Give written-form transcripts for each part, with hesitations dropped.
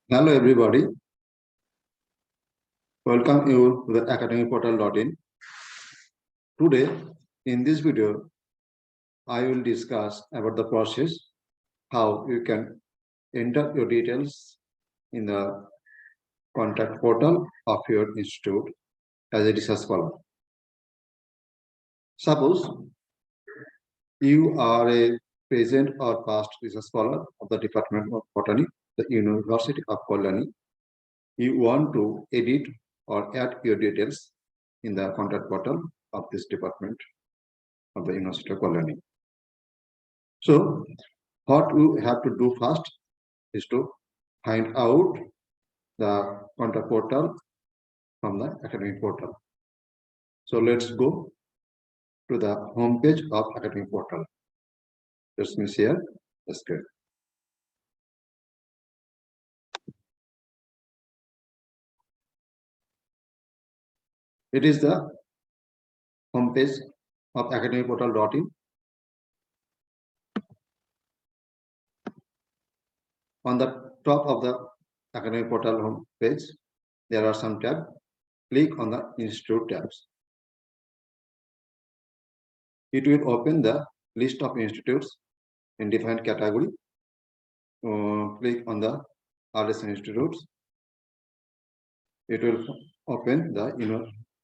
Hello everybody, welcome you to the academyportal.in. Today in this video I will discuss about the process how you can enter your details in the contact portal of your institute as a research scholar. Suppose you are a present or past research scholar of the Department of Botany, the University of Kolkata. You want to edit or add your details in the contact portal of this department of the University of Kolkata. So what you have to do first is to find out the contact portal from the academic portal. So let's go to the home page of academic portal. Let me share the screen. It is the home page of academicportal.in. On the top of the academic portal home page, there are some tabs. Click on the Institute tabs. It will open the list of institutes in different category. Click on the RS institutes. It will open the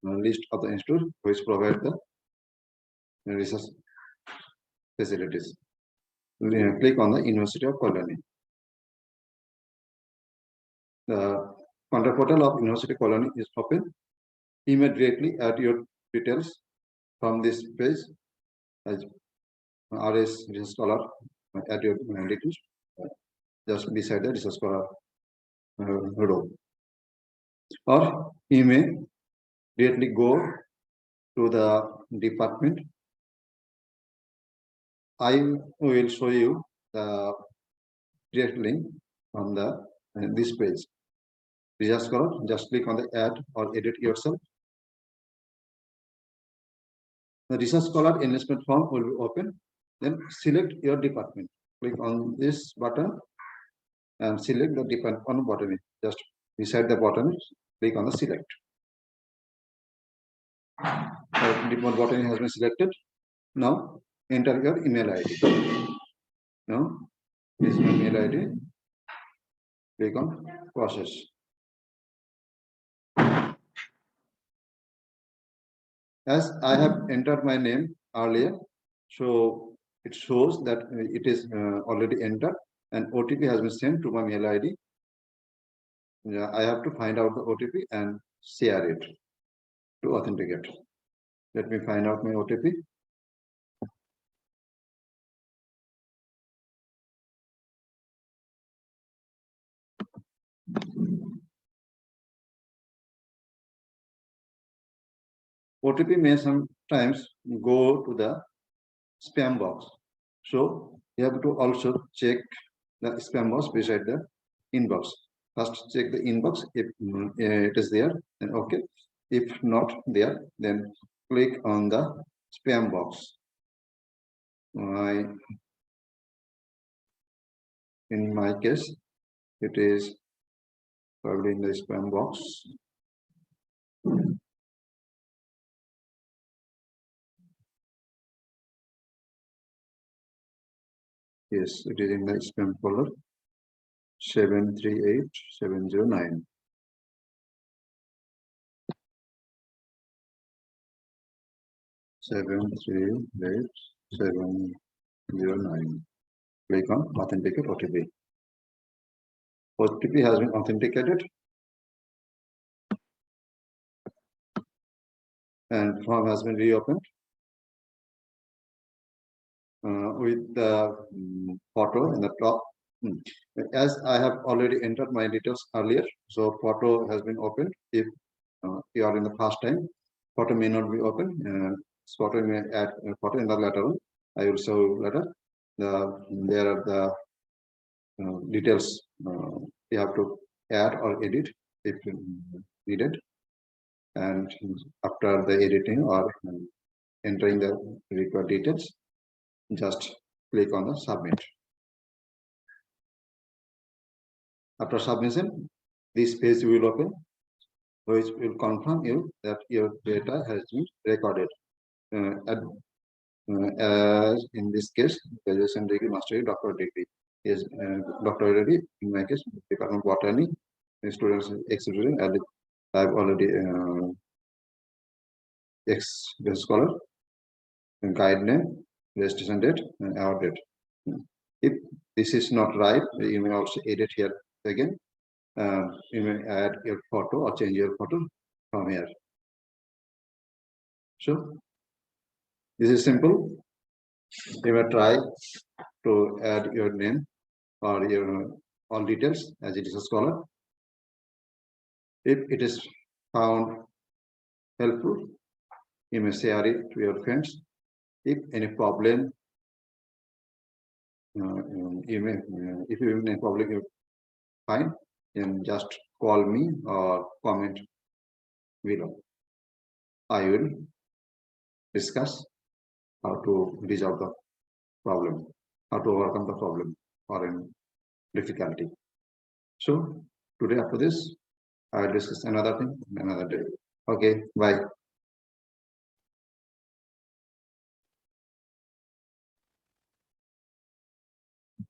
list of the institutes which provide the research facilities. Click on the University of Kolkata. The contact portal of University of Kolkata is open. Immediately add your details from this page as RS research scholar. Add your details just beside the research scholar row. Or you may directly go to the department. I will show you the direct link on the this page. Research scholar, just click on the add or edit yourself. The research scholar enlistment form will be open. Then select your department. Click on this button and select the department on bottom. Just beside the button, click on the select. The department button has been selected. Now enter your email ID. Now this is my email ID. Click on process. As I have entered my name earlier, so it shows that it is already entered and OTP has been sent to my mail ID. Yeah, I have to find out the OTP and share it to authenticate. Let me find out my OTP. OTP may sometimes go to the spam box. So you have to also check the spam box beside the inbox. First check the inbox. If it is there, then okay. If not there, then click on the spam box. In my case, it is probably in the spam box. Yes, it is in the spam folder 738709. Seven three eight 709. Click on authenticate OTP. OTP has been authenticated and form has been reopened with the photo in the top. As I have already entered my details earlier, so photo has been opened. If you are in the first time, photo may not be open. Photo may add photo in the later on. I will show you later. There are the details you have to add or edit if needed, and after the editing or entering the required details, just click on the submit. After submission, this page will open, which will confirm you that your data has been recorded. As in this case, graduation degree, master degree, doctorate degree is doctorate degree. In my case, Department of Botany, students ex-student, and I've already ex-scholar, guide name, registration date, and our date. If this is not right, you may also edit here again. You may add your photo or change your photo from here. So this is simple. You may try to add your name or your all details as it is a scholar. If it is found helpful, you may share it to your friends. If any problem, you may if you have any problem you find, then just call me or comment below. I will discuss how to resolve the problem, how to overcome the problem or any difficulty. So today after this, I will discuss another thing another day. Okay, bye.